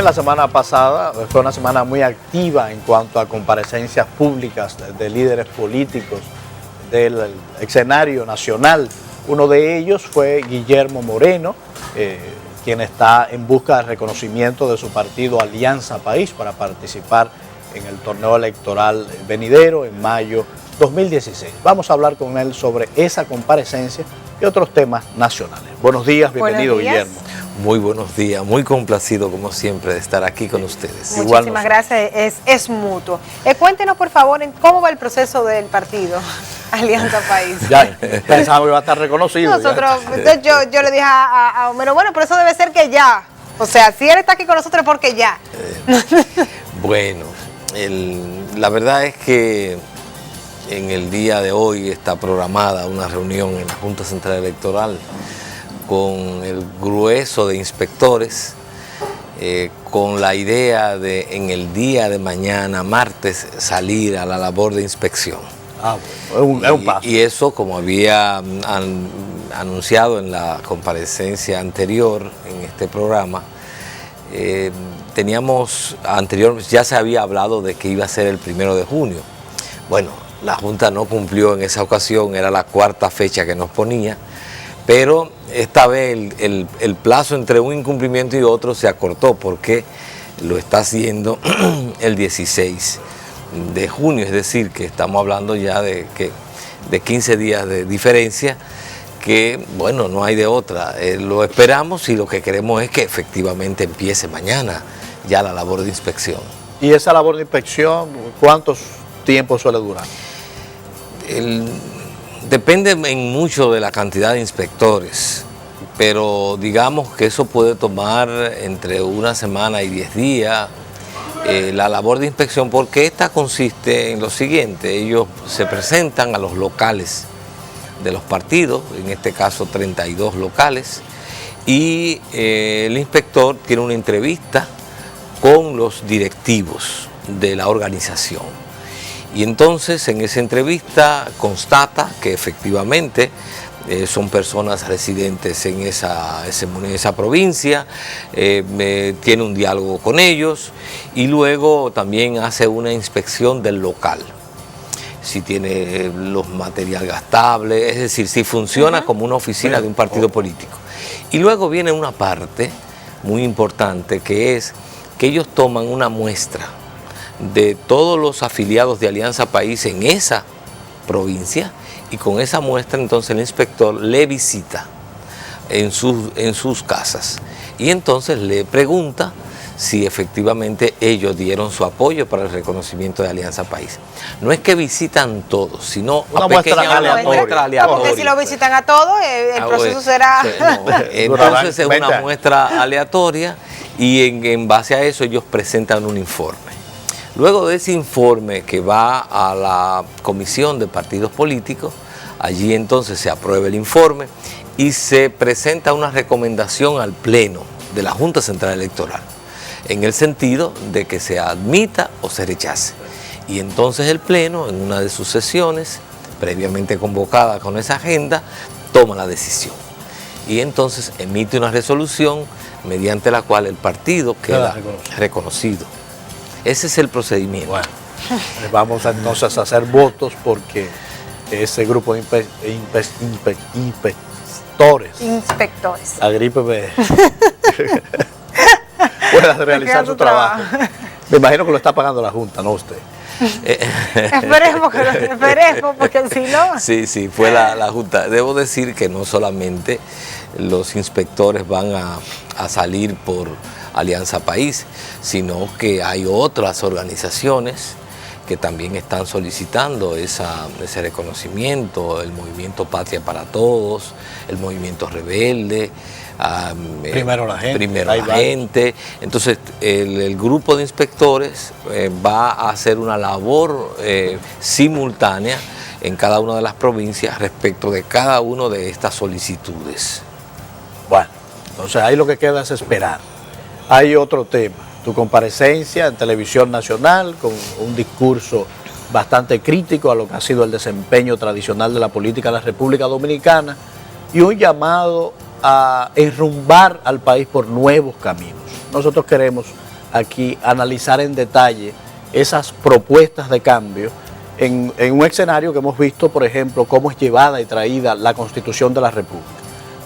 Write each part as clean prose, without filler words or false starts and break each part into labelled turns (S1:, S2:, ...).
S1: la semana pasada fue una semana muy activa en cuanto a comparecencias públicas de líderes políticos del escenario nacional. Uno de ellos fue Guillermo Moreno, quien está en busca de reconocimiento de su partido Alianza País para participar en el torneo electoral venidero en mayo 2016. Vamos a hablar con él sobre esa comparecencia y otros temas nacionales. Buenos días, bienvenido Guillermo.
S2: Muy buenos días, muy complacido como siempre de estar aquí con ustedes.
S3: Muchísimas gracias, es mutuo. Cuéntenos por favor cómo va el proceso del partido Alianza País.
S1: Ya pensaba que iba a estar reconocido.
S3: Yo le dije a Homero, bueno, pero eso debe ser que ya. O sea, si él está aquí con nosotros es porque ya.
S2: Bueno, la verdad es que en el día de hoy está programada una reunión en la Junta Central Electoral con el grueso de inspectores, con la idea de en el día de mañana, martes, salir a la labor de inspección.
S1: Es un paso.
S2: Y eso, como había anunciado en la comparecencia anterior en este programa, ya se había hablado de que iba a ser el 1 de junio. Bueno, la Junta no cumplió en esa ocasión, era la cuarta fecha que nos ponía, pero esta vez el plazo entre un incumplimiento y otro se acortó porque lo está haciendo el 16 de junio, es decir, que estamos hablando ya de 15 días de diferencia, que bueno, no hay de otra. Lo esperamos y lo que queremos es que efectivamente empiece mañana ya la labor de inspección.
S1: ¿Y esa labor de inspección cuántos tiempos suele durar?
S2: Depende en mucho de la cantidad de inspectores, pero digamos que eso puede tomar entre una semana y 10 días, la labor de inspección, porque esta consiste en lo siguiente: ellos se presentan a los locales de los partidos, en este caso 32 locales, y el inspector tiene una entrevista con los directivos de la organización. Y entonces en esa entrevista constata que efectivamente son personas residentes en esa provincia, tiene un diálogo con ellos y luego también hace una inspección del local. Si tiene los materiales gastables, es decir, si funciona como una oficina de un partido político. Y luego viene una parte muy importante que es que ellos toman una muestra de todos los afiliados de Alianza País en esa provincia, y con esa muestra entonces el inspector le visita en sus casas y entonces le pregunta si efectivamente ellos dieron su apoyo para el reconocimiento de Alianza País. No es que visitan todos, sino
S1: una muestra aleatoria.
S3: Porque si lo visitan a todos, el proceso será...
S2: Entonces es una muestra aleatoria y en base a eso ellos presentan un informe. Luego de ese informe que va a la Comisión de Partidos Políticos, allí entonces se aprueba el informe y se presenta una recomendación al Pleno de la Junta Central Electoral, en el sentido de que se admita o se rechace. Y entonces el Pleno, en una de sus sesiones, previamente convocada con esa agenda, toma la decisión. Y entonces emite una resolución mediante la cual el partido queda reconocido. Ese es el procedimiento.
S1: Bueno, vamos entonces a hacer votos porque ese grupo de inspectores. La gripe pueda realizar su trabajo. Me imagino que lo está pagando la Junta, no usted.
S3: Esperemos porque si no...
S2: Sí, fue la Junta. Debo decir que no solamente los inspectores van a salir por Alianza País, sino que hay otras organizaciones que también están solicitando ese reconocimiento, el Movimiento Patria para Todos, el Movimiento Rebelde,
S1: Primero la
S2: Gente. Entonces el grupo de inspectores va a hacer una labor simultánea en cada una de las provincias respecto de cada una de estas solicitudes.
S1: Bueno, entonces ahí lo que queda es esperar. Hay otro tema, tu comparecencia en Televisión Nacional con un discurso bastante crítico a lo que ha sido el desempeño tradicional de la política de la República Dominicana y un llamado a enrumbar al país por nuevos caminos. Nosotros queremos aquí analizar en detalle esas propuestas de cambio en un escenario que hemos visto, por ejemplo, cómo es llevada y traída la Constitución de la República.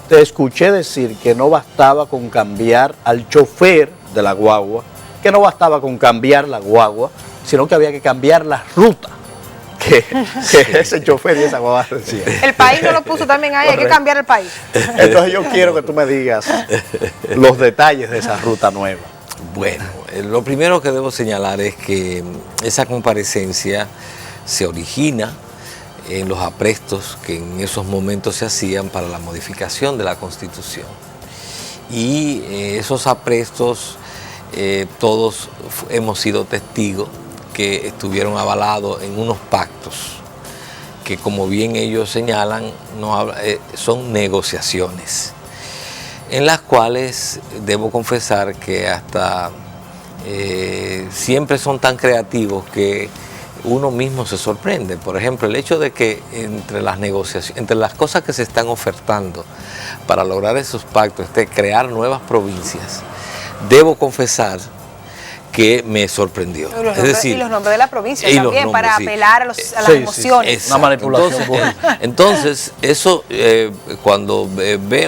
S1: Te escuché decir que no bastaba con cambiar al chofer de la guagua, que no bastaba con cambiar la guagua, sino que había que cambiar la ruta que ese chofer y esa guagua decía.
S3: El país no lo puso también ahí, hay que cambiar el país.
S1: Entonces yo quiero que tú me digas los detalles de esa ruta nueva.
S2: Bueno, lo primero que debo señalar es que esa comparecencia se origina en los aprestos que en esos momentos se hacían para la modificación de la Constitución. Y esos aprestos, todos hemos sido testigos que estuvieron avalados en unos pactos que, como bien ellos señalan, son negociaciones, en las cuales debo confesar que hasta siempre son tan creativos que uno mismo se sorprende. Por ejemplo, el hecho de que entre las negociaciones, entre las cosas que se están ofertando para lograr esos pactos, crear nuevas provincias, debo confesar que me sorprendió.
S3: Es decir, y los nombres de la provincia también, nombres, para apelar a las emociones.
S1: Una manipulación.
S2: Entonces, eso, cuando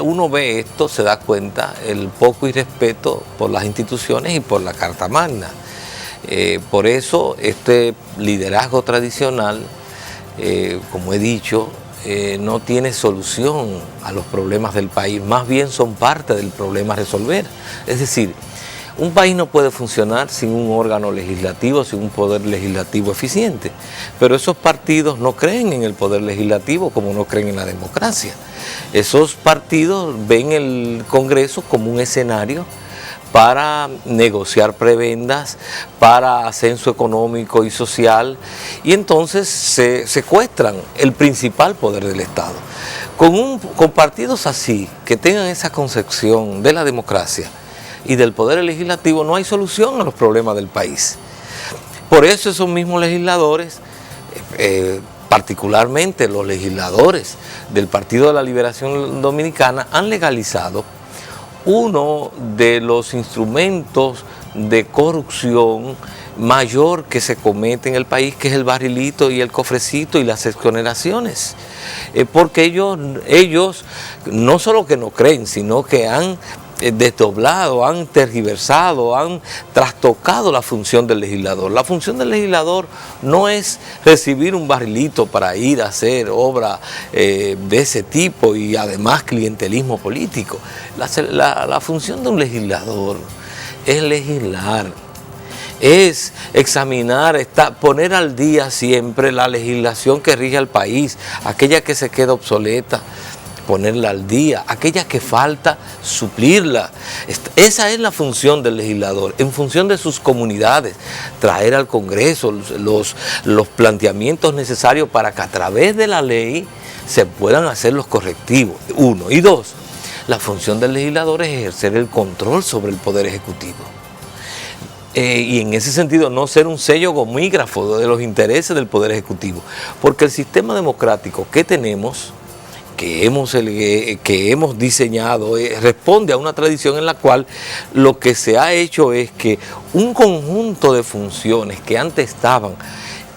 S2: uno ve esto, se da cuenta el poco irrespeto por las instituciones y por la Carta Magna. Por eso, este liderazgo tradicional, como he dicho, no tiene solución a los problemas del país, más bien son parte del problema a resolver. Es decir, un país no puede funcionar sin un órgano legislativo, sin un poder legislativo eficiente. Pero esos partidos no creen en el poder legislativo como no creen en la democracia. Esos partidos ven el Congreso como un escenario para negociar prebendas, para ascenso económico y social, y entonces se secuestran el principal poder del Estado. Con partidos así, que tengan esa concepción de la democracia y del poder legislativo, no hay solución a los problemas del país. Por eso esos mismos legisladores, particularmente los legisladores del Partido de la Liberación Dominicana, han legalizado uno de los instrumentos de corrupción mayor que se comete en el país, que es el barrilito y el cofrecito y las exoneraciones. Porque ellos no solo que no creen, sino que han desdoblado, han tergiversado, han trastocado la función del legislador. La función del legislador no es recibir un barrilito para ir a hacer obra de ese tipo y además clientelismo político. La función de un legislador es legislar, es examinar, poner al día siempre la legislación que rige al país, aquella que se queda obsoleta, ponerla al día, aquella que falta, suplirla. Esa es la función del legislador, en función de sus comunidades, traer al Congreso los planteamientos necesarios para que a través de la ley se puedan hacer los correctivos, uno. Y dos, la función del legislador es ejercer el control sobre el Poder Ejecutivo. Y en ese sentido no ser un sello gomígrafo de los intereses del Poder Ejecutivo, porque el sistema democrático que tenemos, que hemos diseñado, responde a una tradición en la cual lo que se ha hecho es que un conjunto de funciones que antes estaban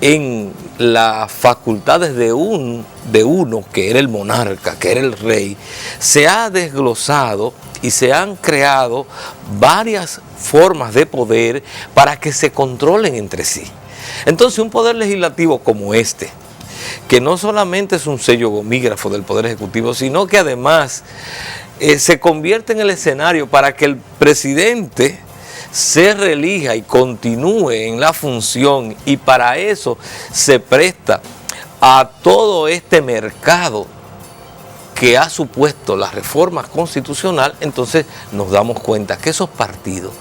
S2: en las facultades de uno, que era el monarca, que era el rey, se ha desglosado y se han creado varias formas de poder para que se controlen entre sí. Entonces, un poder legislativo como este, que no solamente es un sello gomígrafo del Poder Ejecutivo, sino que además se convierte en el escenario para que el presidente se reelija y continúe en la función, y para eso se presta a todo este mercado que ha supuesto la reforma constitucional. Entonces nos damos cuenta que esos partidos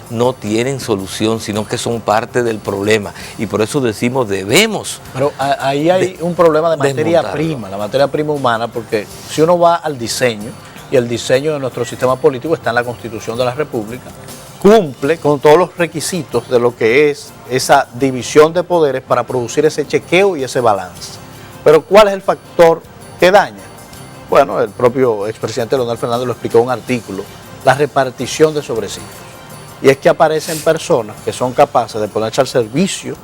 S2: no tienen solución, sino que son parte del problema, y por eso decimos debemos.
S1: Pero ahí hay un problema de materia prima, la materia prima humana, porque si uno va al diseño, y el diseño de nuestro sistema político está en la Constitución de la República, cumple con todos los requisitos de lo que es esa división de poderes para producir ese chequeo y ese balance. Pero ¿cuál es el factor que daña? Bueno, el propio expresidente Leonel Fernández lo explicó en un artículo: la repartición de sobresalios. y es que aparecen personas que son capaces de ponerse al servicio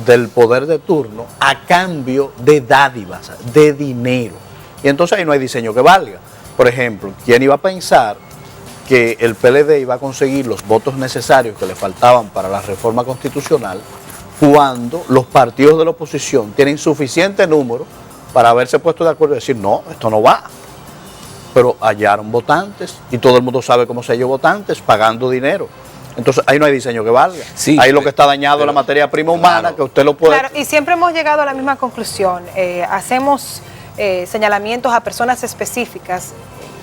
S1: del poder de turno a cambio de dádivas, de dinero. Y entonces ahí no hay diseño que valga. Por ejemplo, ¿quién iba a pensar que el PLD iba a conseguir los votos necesarios que le faltaban para la reforma constitucional cuando los partidos de la oposición tienen suficiente número para haberse puesto de acuerdo y decir, no, esto no va? Pero hallaron votantes y todo el mundo sabe cómo se halló votantes, pagando dinero. Entonces ahí no hay diseño que valga.
S2: Sí,
S1: ahí lo que está dañado es la materia prima humana, claro, que usted lo puede...
S3: Claro, y siempre hemos llegado a la misma conclusión. Hacemos señalamientos a personas específicas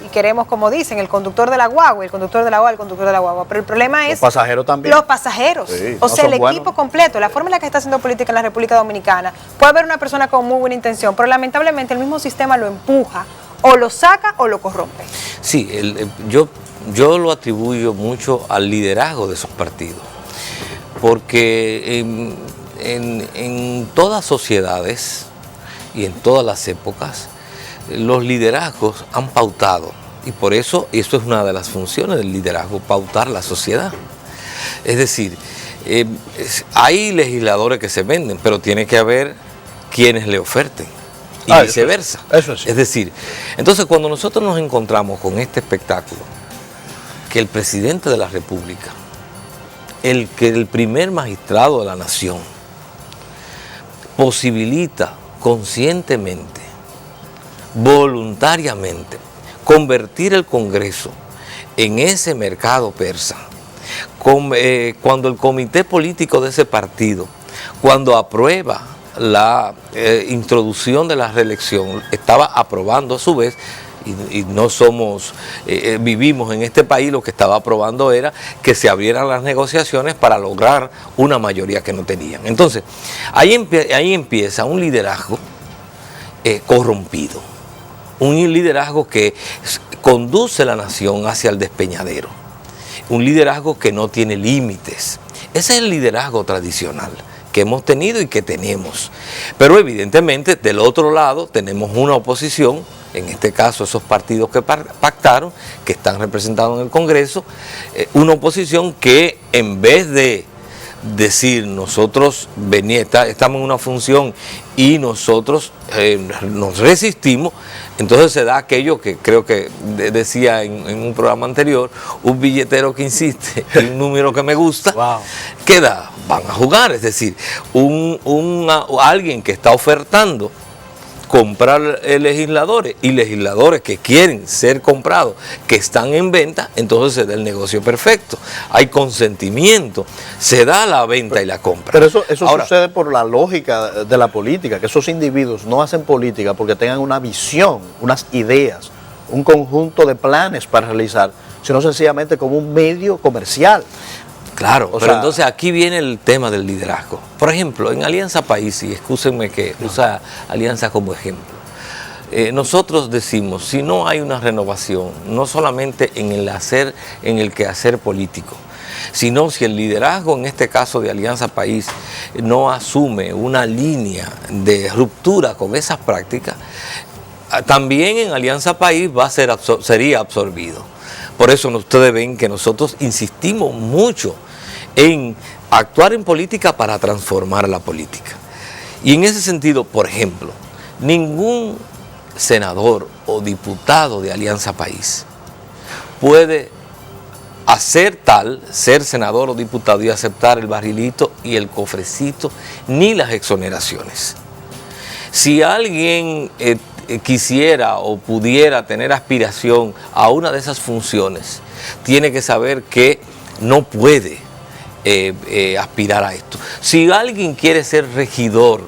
S3: y queremos, como dicen, el conductor de la guagua, el conductor de la guagua, el conductor de la guagua. Pero el problema es...
S1: Los pasajeros también.
S3: Los pasajeros.
S1: Sí,
S3: o sea, el
S1: equipo
S3: equipo completo, la forma en la que está haciendo política en la República Dominicana. Puede haber una persona con muy buena intención, pero lamentablemente el mismo sistema lo empuja, o lo saca o lo corrompe.
S2: Sí, yo lo atribuyo mucho al liderazgo de esos partidos, porque en todas sociedades y en todas las épocas, los liderazgos han pautado, y por eso es una de las funciones del liderazgo, pautar la sociedad. Es decir, hay legisladores que se venden, pero tiene que haber quienes le oferten. Y viceversa.
S1: Eso sí.
S2: Es decir, entonces cuando nosotros nos encontramos con este espectáculo, que el presidente de la República, el primer magistrado de la nación, posibilita conscientemente, voluntariamente, convertir el Congreso en ese mercado persa, cuando el comité político de ese partido, cuando aprueba la introducción de la reelección, estaba aprobando a su vez, y no somos, vivimos en este país, lo que estaba aprobando era que se abrieran las negociaciones para lograr una mayoría que no tenían. Entonces, ahí empieza un liderazgo corrompido, un liderazgo que conduce la nación hacia el despeñadero, un liderazgo que no tiene límites. Ese es el liderazgo tradicional que hemos tenido y que tenemos. Pero evidentemente del otro lado tenemos una oposición, en este caso esos partidos que pactaron, que están representados en el Congreso, una oposición que en vez de decir nosotros estamos en una función y nosotros nos resistimos, entonces se da aquello que creo que decía en un programa anterior, un billetero que insiste y un número que me gusta, wow, queda, van a jugar, es decir, alguien que está ofertando comprar legisladores y legisladores que quieren ser comprados, que están en venta, entonces se da el negocio perfecto. Hay consentimiento, se da la venta y la compra.
S1: Pero eso ahora, sucede por la lógica de la política, que esos individuos no hacen política porque tengan una visión, unas ideas, un conjunto de planes para realizar, sino sencillamente como un medio comercial.
S2: Claro, pero entonces aquí viene el tema del liderazgo. Por ejemplo, en Alianza País, y excúsenme que usa Alianza como ejemplo, nosotros decimos, si no hay una renovación, no solamente en el quehacer político, sino si el liderazgo, en este caso de Alianza País, no asume una línea de ruptura con esas prácticas, también en Alianza País sería absorbido. Por eso ustedes ven que nosotros insistimos mucho en actuar en política para transformar la política. Y en ese sentido, por ejemplo, ningún senador o diputado de Alianza País puede ser senador o diputado y aceptar el barrilito y el cofrecito, ni las exoneraciones. Si alguien quisiera o pudiera tener aspiración a una de esas funciones, tiene que saber que no puede aspirar a esto. Si alguien quiere ser regidor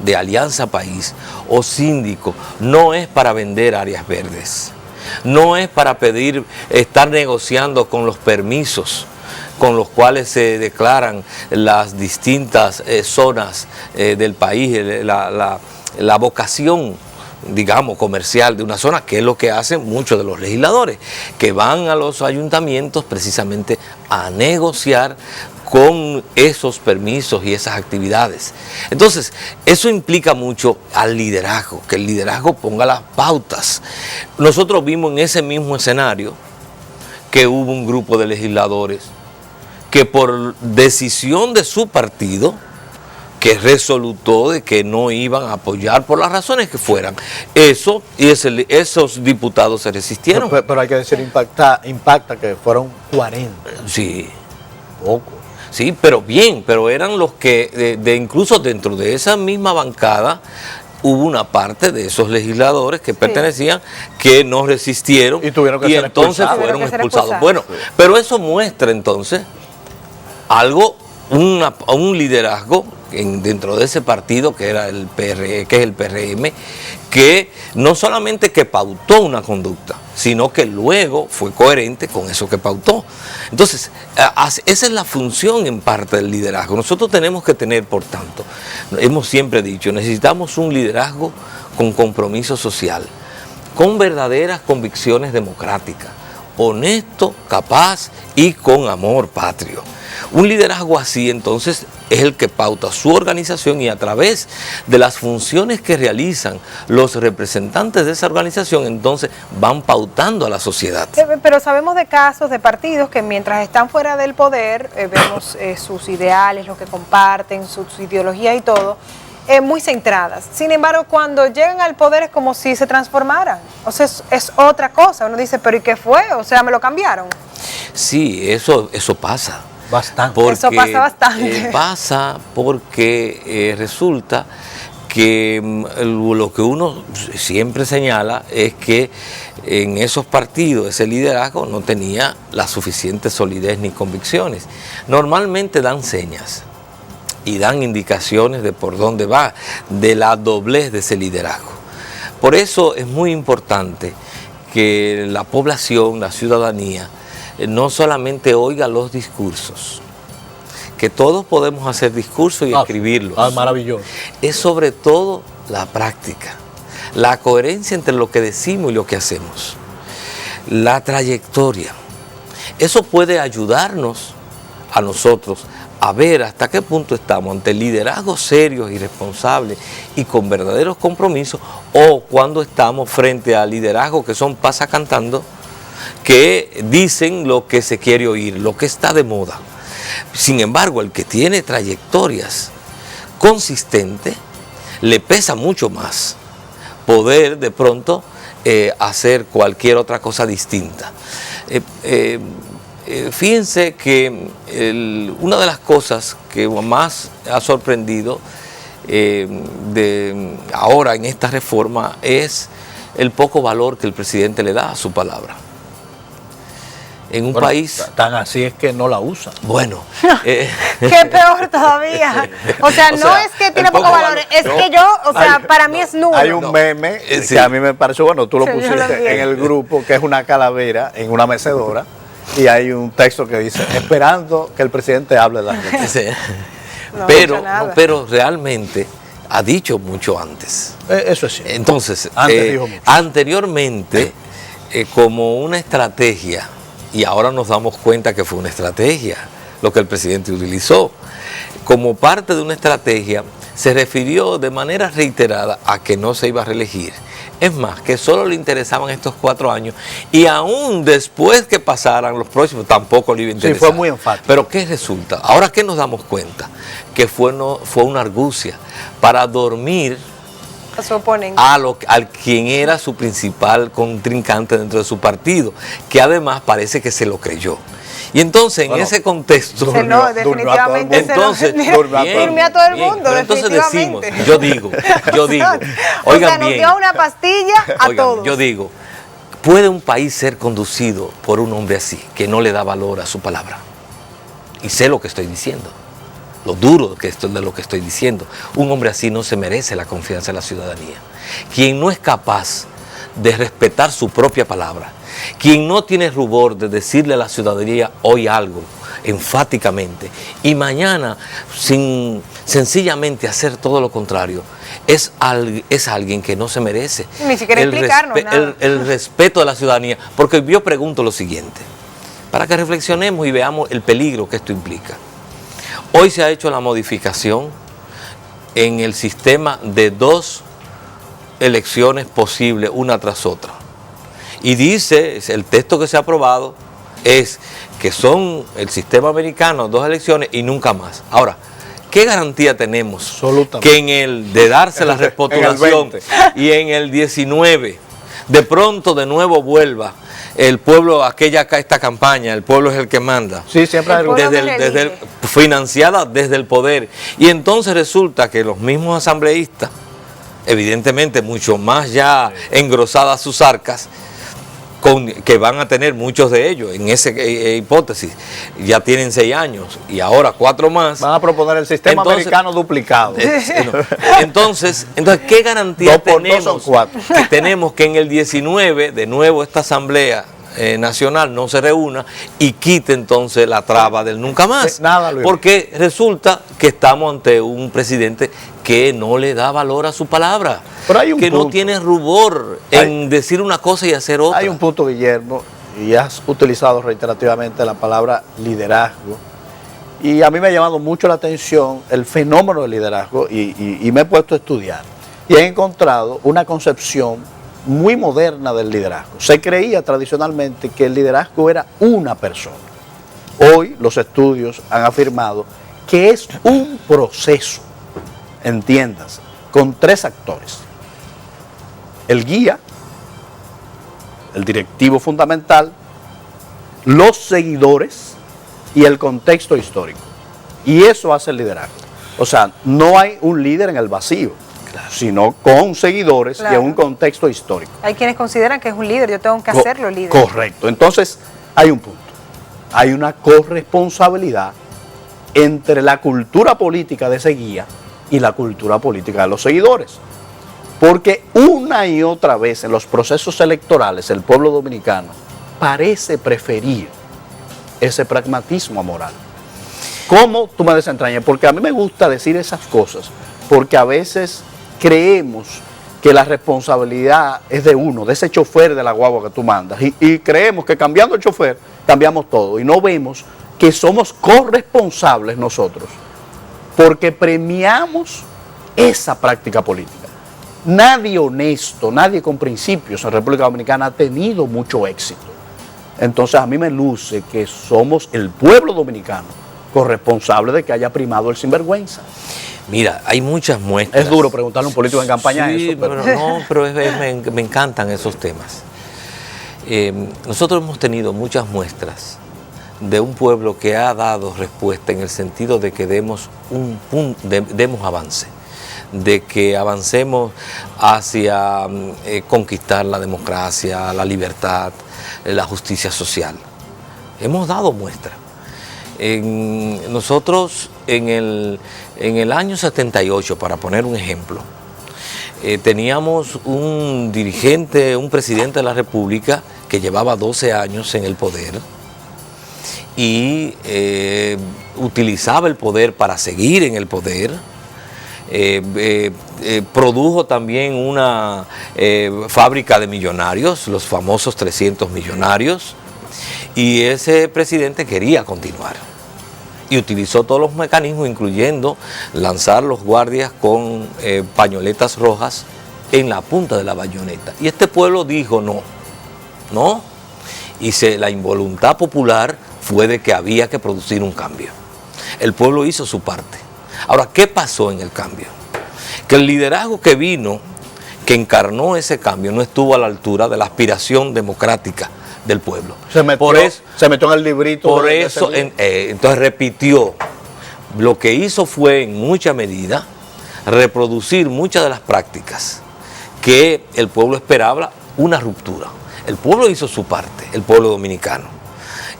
S2: de Alianza País o síndico, no es para vender áreas verdes, no es para estar negociando con los permisos con los cuales se declaran las distintas zonas del país, la vocación, digamos, comercial de una zona, que es lo que hacen muchos de los legisladores, que van a los ayuntamientos precisamente a negociar con esos permisos y esas actividades. Entonces, eso implica mucho al liderazgo, que el liderazgo ponga las pautas. Nosotros vimos en ese mismo escenario que hubo un grupo de legisladores que por decisión de su partido, que resultó de que no iban a apoyar por las razones que fueran. Eso, y esos diputados se resistieron.
S1: Pero hay que decir, impacta que fueron 40.
S2: Sí.
S1: Poco.
S2: Sí, pero bien, pero eran los que, incluso dentro de esa misma bancada, hubo una parte de esos legisladores que pertenecían que no resistieron
S1: y tuvieron que ser
S2: entonces
S1: expulsados.
S2: fueron expulsados. Bueno, pero eso muestra entonces algo, un liderazgo dentro de ese partido que era el que es el PRM, que no solamente que pautó una conducta, sino que luego fue coherente con eso que pautó. Entonces, esa es la función en parte del liderazgo. Nosotros tenemos que tener, por tanto, hemos siempre dicho, necesitamos un liderazgo con compromiso social, con verdaderas convicciones democráticas, honesto, capaz y con amor patrio. Un liderazgo así, entonces, es el que pauta su organización y a través de las funciones que realizan los representantes de esa organización, entonces van pautando a la sociedad.
S3: Pero sabemos de casos de partidos que mientras están fuera del poder, vemos sus ideales, lo que comparten, sus ideologías y todo, muy centradas. Sin embargo, cuando llegan al poder es como si se transformaran. O sea, es otra cosa. Uno dice, ¿pero y qué fue? O sea, ¿me lo cambiaron?
S2: Sí, eso pasa.
S1: Bastante.
S3: Eso pasa bastante.
S2: Pasa porque resulta que lo que uno siempre señala es que en esos partidos ese liderazgo no tenía la suficiente solidez ni convicciones. Normalmente dan señas y dan indicaciones de por dónde va, de la doblez de ese liderazgo. Por eso es muy importante que la población, la ciudadanía, no solamente oiga los discursos, que todos podemos hacer discursos y escribirlos.
S1: Maravilloso.
S2: Es sobre todo la práctica, la coherencia entre lo que decimos y lo que hacemos, la trayectoria. Eso puede ayudarnos a nosotros a ver hasta qué punto estamos ante liderazgos serios y responsables y con verdaderos compromisos, o cuando estamos frente a liderazgos que son pasacantando, que dicen lo que se quiere oír, lo que está de moda. Sin embargo, el que tiene trayectorias consistentes, le pesa mucho más poder de pronto hacer cualquier otra cosa distinta. Fíjense que una de las cosas que más ha sorprendido ahora en esta reforma es el poco valor que el presidente le da a su palabra. En un país...
S1: Tan así es que no la usa.
S2: Bueno.
S3: Qué peor todavía. O sea, no es que tiene poco valor, es que yo, o sea, para mí es nulo.
S1: Hay un meme que a mí me pareció, bueno, tú lo pusiste en el grupo, que es una calavera en una mecedora, y hay un texto que dice, esperando que el presidente hable de las cosas.
S2: Sí. Pero realmente ha dicho mucho antes.
S1: Eso es cierto.
S2: Entonces,
S1: antes dijo mucho.
S2: Anteriormente, como una estrategia, y ahora nos damos cuenta que fue una estrategia lo que el presidente utilizó, como parte de una estrategia, se refirió de manera reiterada a que no se iba a reelegir. Es más, que solo le interesaban estos 4 años, y aún después que pasaran los próximos tampoco le iba a interesar.
S1: Sí, fue muy enfático.
S2: Pero ¿qué resulta? Ahora que nos damos cuenta que fue una argucia para dormir al quien era su principal contrincante dentro de su partido, que además parece que se lo creyó. Y entonces en ese contexto
S3: definitivamente durmió a todo el mundo.
S2: Entonces decimos, yo digo, oigan bien, nos
S3: dio una pastilla a todos.
S2: Yo digo, ¿puede un país ser conducido por un hombre así, que no le da valor a su palabra? Y sé lo que estoy diciendo, lo duro de lo que estoy diciendo. Un hombre así no se merece la confianza de la ciudadanía. Quien no es capaz de respetar su propia palabra, quien no tiene rubor de decirle a la ciudadanía hoy algo enfáticamente y mañana sencillamente hacer todo lo contrario, es alguien que no se merece
S3: ni siquiera explicarnos nada.
S2: El respeto de la ciudadanía. Porque yo pregunto lo siguiente, para que reflexionemos y veamos el peligro que esto implica. Hoy se ha hecho la modificación en el sistema de 2 elecciones posibles, una tras otra. Y dice, el texto que se ha aprobado, es que son el sistema americano, 2 elecciones y nunca más. Ahora, ¿qué garantía tenemos que en el de darse la repostulación y en el 19 de pronto de nuevo vuelva el pueblo, esta campaña, el pueblo es el que manda?
S1: Sí, siempre
S2: financiada desde el poder. Y entonces resulta que los mismos asambleístas, evidentemente mucho más ya engrosadas sus arcas, que van a tener muchos de ellos, en esa hipótesis, ya tienen 6 años y ahora 4 más.
S1: Van a proponer el sistema americano duplicado.
S2: Entonces, ¿qué garantía tenemos? Que tenemos que en el 19, de nuevo, esta Asamblea Nacional no se reúna y quite entonces la traba del nunca más.
S1: Nada, Luis.
S2: Porque resulta que estamos ante un presidente que no le da valor a su palabra, que no tiene rubor en decir una cosa y hacer otra.
S1: Hay un punto, Guillermo, y has utilizado reiterativamente la palabra liderazgo, y a mí me ha llamado mucho la atención el fenómeno del liderazgo y me he puesto a estudiar y he encontrado una concepción muy moderna del liderazgo. Se creía tradicionalmente que el liderazgo era una persona. Hoy los estudios han afirmado que es un proceso, entiendas, con 3 actores: el guía, el directivo fundamental, los seguidores y el contexto histórico. Y eso hace el liderazgo. O sea, no hay un líder en el vacío, sino con seguidores y en un contexto histórico.
S3: Hay quienes consideran que es un líder, yo tengo que hacerlo líder.
S1: Correcto. Entonces, hay un punto. Hay una corresponsabilidad entre la cultura política de ese guía y la cultura política de los seguidores. Porque una y otra vez en los procesos electorales el pueblo dominicano parece preferir ese pragmatismo moral. ¿Cómo tú me desentrañas? Porque a mí me gusta decir esas cosas, porque a veces creemos que la responsabilidad es de uno, de ese chofer de la guagua que tú mandas, y creemos que cambiando el chofer cambiamos todo, y no vemos que somos corresponsables nosotros, porque premiamos esa práctica política. Nadie honesto, nadie con principios en República Dominicana ha tenido mucho éxito. Entonces a mí me luce que somos el pueblo dominicano corresponsable de que haya primado el sinvergüenza.
S2: Mira, hay muchas muestras.
S1: Es duro preguntarle a un político en campaña
S2: sí,
S1: eso.
S2: Pero me encantan esos temas. Nosotros hemos tenido muchas muestras de un pueblo que ha dado respuesta en el sentido de que demos avance, de que avancemos hacia conquistar la democracia, la libertad, la justicia social. Hemos dado muestra. Nosotros en el año 78, para poner un ejemplo, teníamos un dirigente, un presidente de la República que llevaba 12 años en el poder y utilizaba el poder para seguir en el poder. Produjo también una fábrica de millonarios, los famosos 300 millonarios, y ese presidente quería continuar y utilizó todos los mecanismos, incluyendo lanzar los guardias con pañoletas rojas en la punta de la bayoneta. Y este pueblo dijo no, y la involuntad popular fue de que había que producir un cambio. El pueblo hizo su parte. Ahora, ¿qué pasó en el cambio? Que el liderazgo que vino, que encarnó ese cambio, no estuvo a la altura de la aspiración democrática del pueblo.
S1: Se metió en el librito.
S2: Por eso, entonces repitió. Lo que hizo fue, en mucha medida, reproducir muchas de las prácticas que el pueblo esperaba, una ruptura. El pueblo hizo su parte, el pueblo dominicano.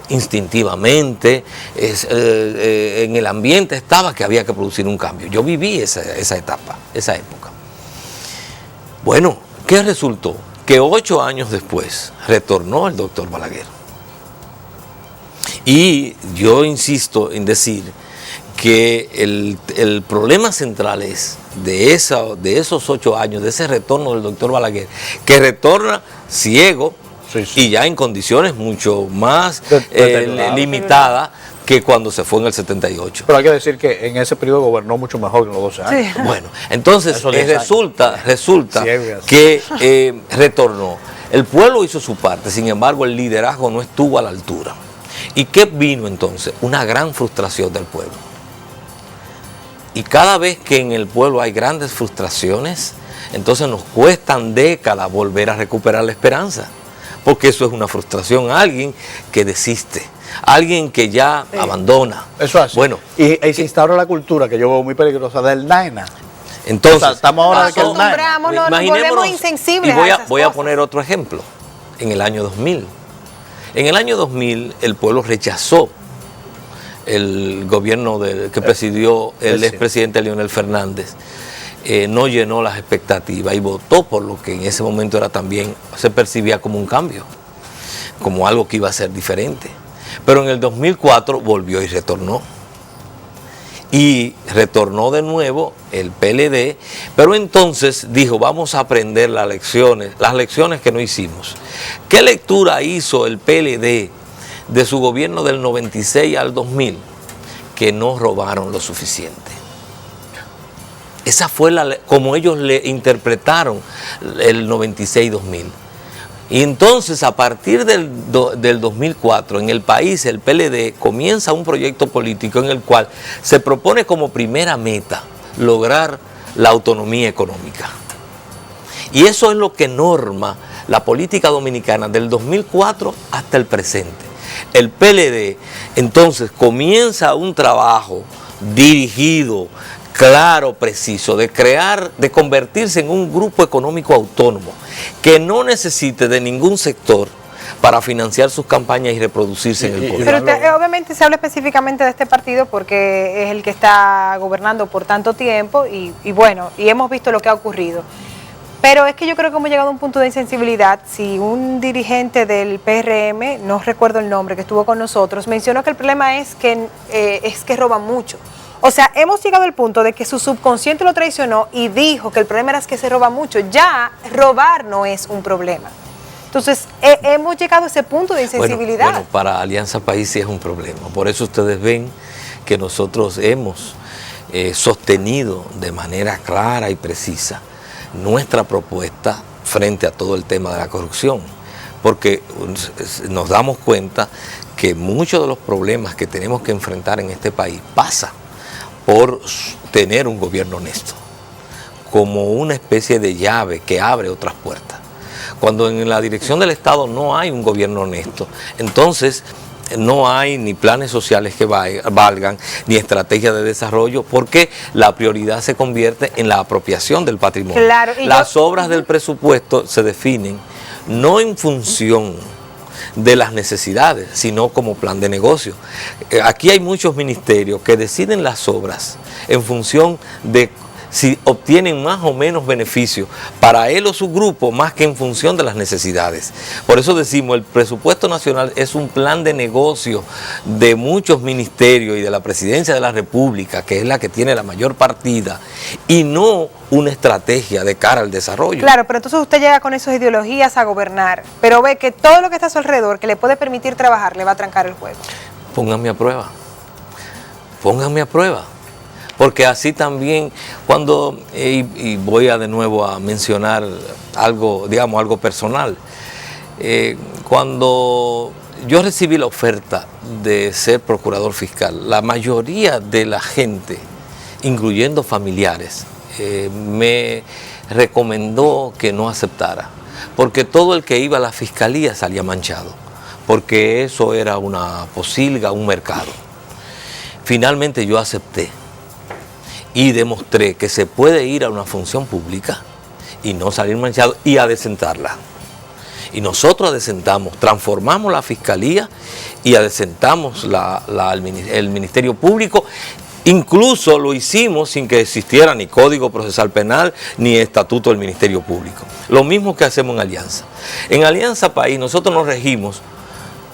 S2: Instintivamente, en el ambiente estaba que había que producir un cambio. Yo viví esa etapa, esa época. Bueno, ¿qué resultó? Que 8 años después retornó el doctor Balaguer. Y yo insisto en decir que el problema central es de esos 8 años, de ese retorno del doctor Balaguer, que retorna ciego, sí. Y ya en condiciones mucho más limitadas que cuando se fue en el 78.
S1: Pero hay que decir que en ese periodo gobernó mucho mejor que en los 12 años.
S3: Sí.
S2: Bueno, entonces resulta que retornó. El pueblo hizo su parte, sin embargo el liderazgo no estuvo a la altura. ¿Y qué vino entonces? Una gran frustración del pueblo. Y cada vez que en el pueblo hay grandes frustraciones, entonces nos cuestan décadas volver a recuperar la esperanza. Porque eso es una frustración. Alguien que desiste, alguien que ya abandona.
S1: Eso es.
S2: Bueno,
S1: y se instaura la cultura que yo veo muy peligrosa del naina.
S2: entonces,
S1: O sea, estamos ahora de que el naina.
S3: Nos volvemos insensibles.
S2: Y voy a poner otro ejemplo. En el año 2000. En el año 2000 el pueblo rechazó el gobierno que presidió el expresidente Leonel Fernández. No llenó las expectativas y votó por lo que en ese momento era también, se percibía como un cambio, como algo que iba a ser diferente. Pero en el 2004 volvió y retornó. Y retornó de nuevo el PLD, pero entonces dijo, vamos a aprender las lecciones que no hicimos. ¿Qué lectura hizo el PLD de su gobierno del 96 al 2000? Que no robaron lo suficiente. Esa fue como ellos le interpretaron el 96-2000. Y entonces a partir del 2004 en el país el PLD comienza un proyecto político en el cual se propone como primera meta lograr la autonomía económica. Y eso es lo que norma la política dominicana del 2004 hasta el presente. El PLD entonces comienza un trabajo dirigido, claro, preciso, de convertirse en un grupo económico autónomo que no necesite de ningún sector para financiar sus campañas y reproducirse en el poder.
S3: Pero usted, obviamente se habla específicamente de este partido porque es el que está gobernando por tanto tiempo y bueno, y hemos visto lo que ha ocurrido. Pero es que yo creo que hemos llegado a un punto de insensibilidad. Si un dirigente del PRM, no recuerdo el nombre, que estuvo con nosotros, mencionó que el problema es que roban mucho. O sea, hemos llegado al punto de que su subconsciente lo traicionó y dijo que el problema era que se roba mucho. Ya robar no es un problema. Entonces, hemos llegado a ese punto de insensibilidad.
S2: Bueno, para Alianza País sí es un problema. Por eso ustedes ven que nosotros hemos sostenido de manera clara y precisa nuestra propuesta frente a todo el tema de la corrupción. Porque nos damos cuenta que muchos de los problemas que tenemos que enfrentar en este país pasan por tener un gobierno honesto, como una especie de llave que abre otras puertas. Cuando en la dirección del Estado no hay un gobierno honesto, entonces no hay ni planes sociales que valgan, ni estrategias de desarrollo, porque la prioridad se convierte en la apropiación del patrimonio.
S3: Claro,
S2: las obras del presupuesto se definen no en función de las necesidades, sino como plan de negocio. Aquí hay muchos ministerios que deciden las obras en función de si obtienen más o menos beneficio para él o su grupo, más que en función de las necesidades. Por eso decimos, el presupuesto nacional es un plan de negocio de muchos ministerios y de la Presidencia de la República, que es la que tiene la mayor partida, y no una estrategia de cara al desarrollo.
S3: Claro, pero entonces usted llega con esas ideologías a gobernar, pero ve que todo lo que está a su alrededor, que le puede permitir trabajar, le va a trancar el juego.
S2: Pónganme a prueba. Pónganme a prueba. Porque así también, cuando, y voy de nuevo a mencionar algo, digamos, algo personal, cuando yo recibí la oferta de ser procurador fiscal, la mayoría de la gente, incluyendo familiares, me recomendó que no aceptara, porque todo el que iba a la fiscalía salía manchado, porque eso era una posilga, un mercado. Finalmente yo acepté. Y demostré que se puede ir a una función pública y no salir manchado y adecentarla. Y nosotros adecentamos, transformamos la fiscalía y adecentamos el Ministerio Público. Incluso lo hicimos sin que existiera ni Código Procesal Penal ni Estatuto del Ministerio Público. Lo mismo que hacemos en Alianza. En Alianza País nosotros nos regimos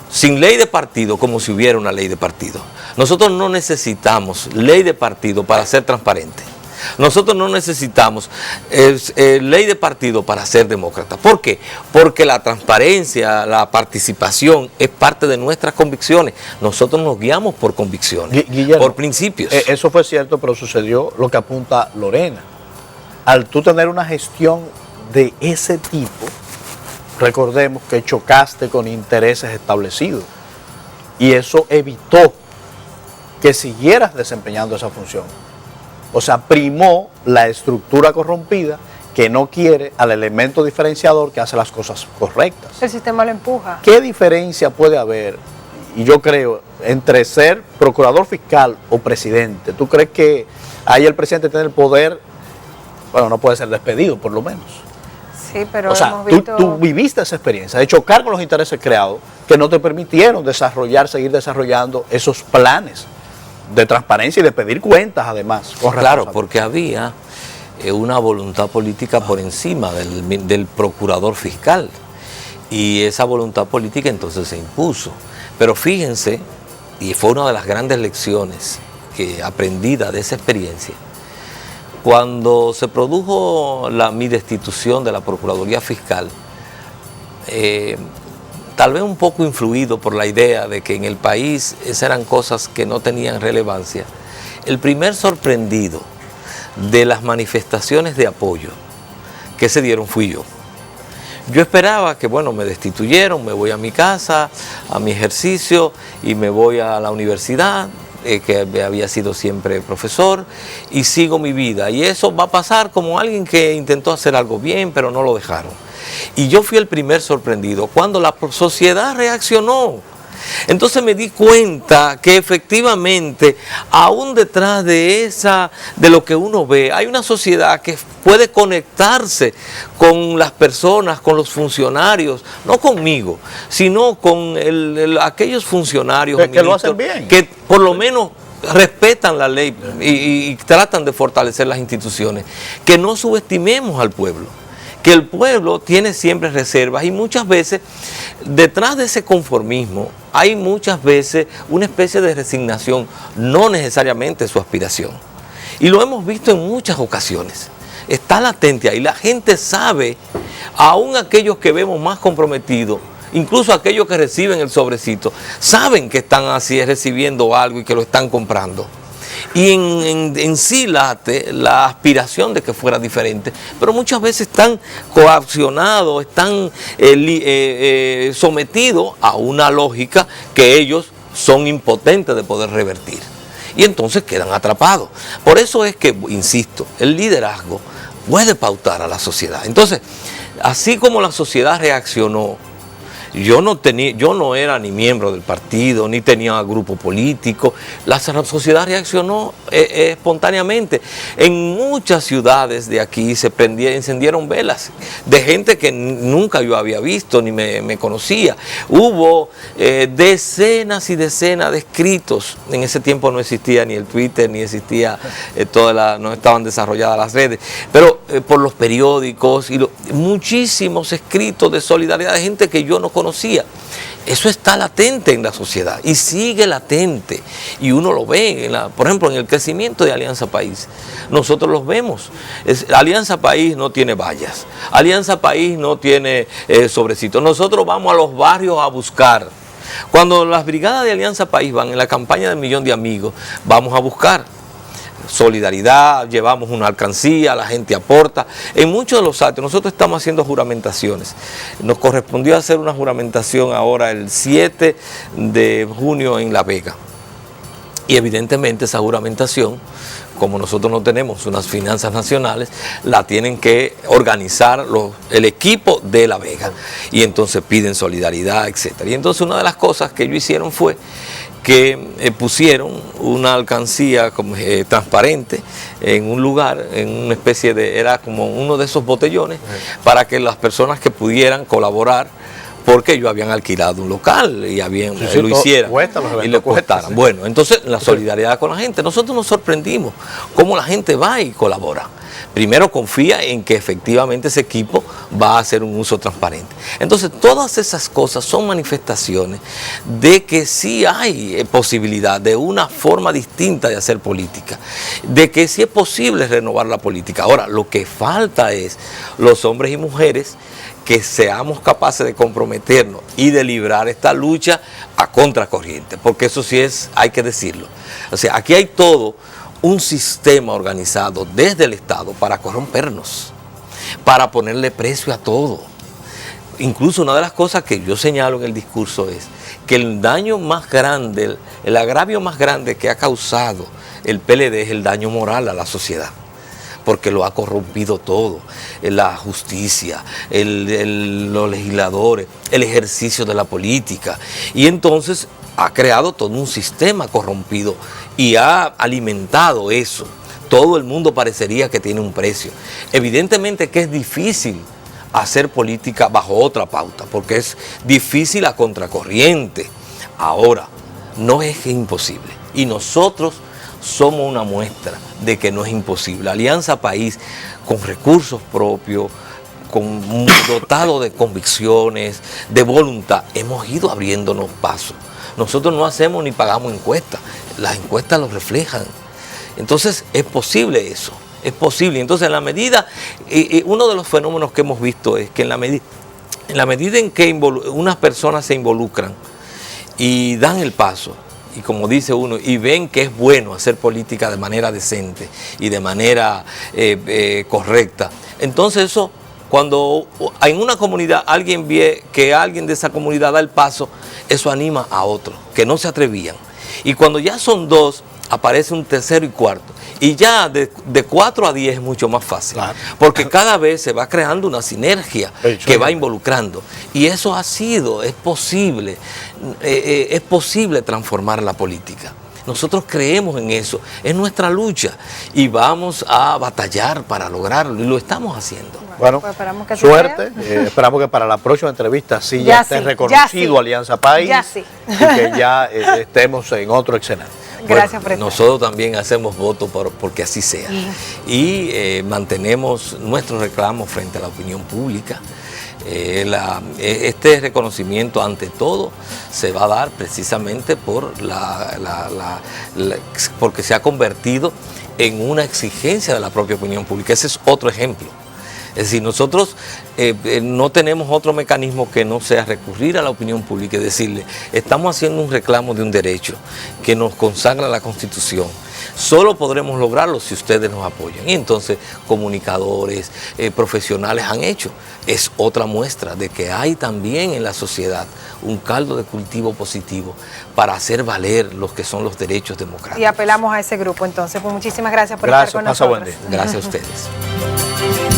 S2: sin ley de partido, como si hubiera una ley de partido. Nosotros no necesitamos ley de partido para ser transparente. Nosotros no necesitamos ley de partido para ser demócrata. ¿Por qué? Porque la transparencia, la participación es parte de nuestras convicciones. Nosotros nos guiamos por convicciones,
S1: Guillermo,
S2: por principios.
S1: Eso fue cierto, pero sucedió lo que apunta Lorena. Al tú tener una gestión de ese tipo, recordemos que chocaste con intereses establecidos. y eso evitó que siguieras desempeñando esa función. O sea, primó la estructura corrompida que no quiere al elemento diferenciador que hace las cosas correctas.
S3: El sistema lo empuja.
S1: ¿Qué diferencia puede haber, y yo creo, entre ser procurador fiscal o presidente? ¿Tú crees que ahí el presidente tiene el poder? Bueno, no puede ser despedido, por lo menos.
S3: Sí, pero
S1: o sea,
S3: hemos visto...
S1: tú viviste esa experiencia de chocar con los intereses creados que no te permitieron seguir desarrollando esos planes de transparencia y de pedir cuentas, además.
S2: Claro, porque había una voluntad política por encima del procurador fiscal, y esa voluntad política entonces se impuso. Pero fíjense, y fue una de las grandes lecciones aprendida de esa experiencia, cuando se produjo mi destitución de la Procuraduría Fiscal, tal vez un poco influido por la idea de que en el país esas eran cosas que no tenían relevancia, el primer sorprendido de las manifestaciones de apoyo que se dieron fui yo. Yo esperaba que, bueno, me destituyeron, me voy a mi casa, a mi ejercicio, y me voy a la universidad, que había sido siempre profesor, y sigo mi vida. Y eso va a pasar como alguien que intentó hacer algo bien, pero no lo dejaron. Y yo fui el primer sorprendido cuando la sociedad reaccionó. Entonces me di cuenta que efectivamente, aún detrás de lo que uno ve, hay una sociedad que puede conectarse con las personas, con los funcionarios, no conmigo, sino con aquellos funcionarios
S1: que lo hacen bien,
S2: que por lo menos respetan la ley y tratan de fortalecer las instituciones. Que no subestimemos al pueblo, que el pueblo tiene siempre reservas, y muchas veces detrás de ese conformismo hay muchas veces una especie de resignación, no necesariamente su aspiración. Y lo hemos visto en muchas ocasiones. Está latente ahí, la gente sabe, aún aquellos que vemos más comprometidos, incluso aquellos que reciben el sobrecito, saben que están así recibiendo algo y que lo están comprando. Y en sí late la aspiración de que fuera diferente, pero muchas veces están coaccionados, están sometidos a una lógica que ellos son impotentes de poder revertir. Y entonces quedan atrapados. Por eso es que, insisto, el liderazgo puede pautar a la sociedad. Entonces, así como la sociedad reaccionó, yo no era ni miembro del partido, ni tenía grupo político. La sociedad reaccionó espontáneamente. En muchas ciudades de aquí se encendieron velas de gente que nunca yo había visto ni me conocía. Hubo decenas y decenas de escritos. En ese tiempo no existía ni el Twitter, ni existía no estaban desarrolladas las redes, pero por los periódicos y muchísimos escritos de solidaridad de gente que yo no conocía. Eso está latente en la sociedad y sigue latente, y uno lo ve, por ejemplo, en el crecimiento de Alianza País. Nosotros los vemos. Alianza País no tiene vallas, Alianza País no tiene sobrecitos. Nosotros vamos a los barrios a buscar. Cuando las brigadas de Alianza País van en la campaña del Millón de Amigos, vamos a buscar solidaridad, llevamos una alcancía, la gente aporta. En muchos de los actos nosotros estamos haciendo juramentaciones. Nos correspondió hacer una juramentación ahora el 7 de junio en La Vega. Y evidentemente esa juramentación, como nosotros no tenemos unas finanzas nacionales, la tienen que organizar el equipo de La Vega. Y entonces piden solidaridad, etc. Y entonces una de las cosas que ellos hicieron fue que pusieron una alcancía transparente en un lugar, en una especie era como uno de esos botellones, para que las personas que pudieran colaborar, porque ellos habían alquilado un local y lo hicieran y le costaran. Sí. Bueno, entonces la solidaridad con la gente, nosotros nos sorprendimos cómo la gente va y colabora. Primero confía en que efectivamente ese equipo va a hacer un uso transparente. Entonces todas esas cosas son manifestaciones de que sí hay posibilidad de una forma distinta de hacer política, de que sí es posible renovar la política. Ahora, lo que falta es los hombres y mujeres que seamos capaces de comprometernos y de librar esta lucha a contracorriente, porque eso sí hay que decirlo. O sea, aquí hay todo un sistema organizado desde el Estado para corrompernos, para ponerle precio a todo. Incluso una de las cosas que yo señalo en el discurso es que el daño más grande, el agravio más grande que ha causado el PLD es el daño moral a la sociedad, porque lo ha corrompido todo, la justicia, los legisladores, el ejercicio de la política, y entonces ha creado todo un sistema corrompido y ha alimentado eso. Todo el mundo parecería que tiene un precio. Evidentemente que es difícil hacer política bajo otra pauta, porque es difícil a contracorriente. Ahora, no es imposible, y nosotros somos una muestra de que no es imposible. Alianza País, con recursos propios, dotado de convicciones, de voluntad, hemos ido abriéndonos pasos. Nosotros no hacemos ni pagamos encuestas, las encuestas lo reflejan. Entonces es posible eso, es posible. Entonces en la medida, uno de los fenómenos que hemos visto es que en la medida en que unas personas se involucran y dan el paso, y como dice uno, y ven que es bueno hacer política de manera decente y de manera correcta, entonces eso, cuando en una comunidad alguien ve que alguien de esa comunidad da el paso, eso anima a otros que no se atrevían. Y cuando ya son dos, aparece un tercero y cuarto. Y ya de 4 a 10 es mucho más fácil. Claro. Porque cada vez se va creando una sinergia que va involucrando. Y eso es posible transformar la política. Nosotros creemos en eso, es nuestra lucha y vamos a batallar para lograrlo y lo estamos haciendo.
S1: Bueno, pues esperamos que suerte, esperamos que para la próxima entrevista sí ya esté reconocido Alianza País y que ya estemos en otro escenario.
S3: Gracias, presidente.
S2: Nosotros también hacemos voto porque así sea y mantenemos nuestro reclamo frente a la opinión pública. Este reconocimiento ante todo se va a dar precisamente porque se ha convertido en una exigencia de la propia opinión pública. Ese es otro ejemplo. Es decir, nosotros no tenemos otro mecanismo que no sea recurrir a la opinión pública y decirle, estamos haciendo un reclamo de un derecho que nos consagra la Constitución. Solo podremos lograrlo si ustedes nos apoyan. Y entonces comunicadores, profesionales han hecho. Es otra muestra de que hay también en la sociedad un caldo de cultivo positivo para hacer valer los que son los derechos democráticos.
S3: Y apelamos a ese grupo entonces. Pues muchísimas gracias por estar con nosotros.
S1: Buen día.
S2: Gracias a ustedes.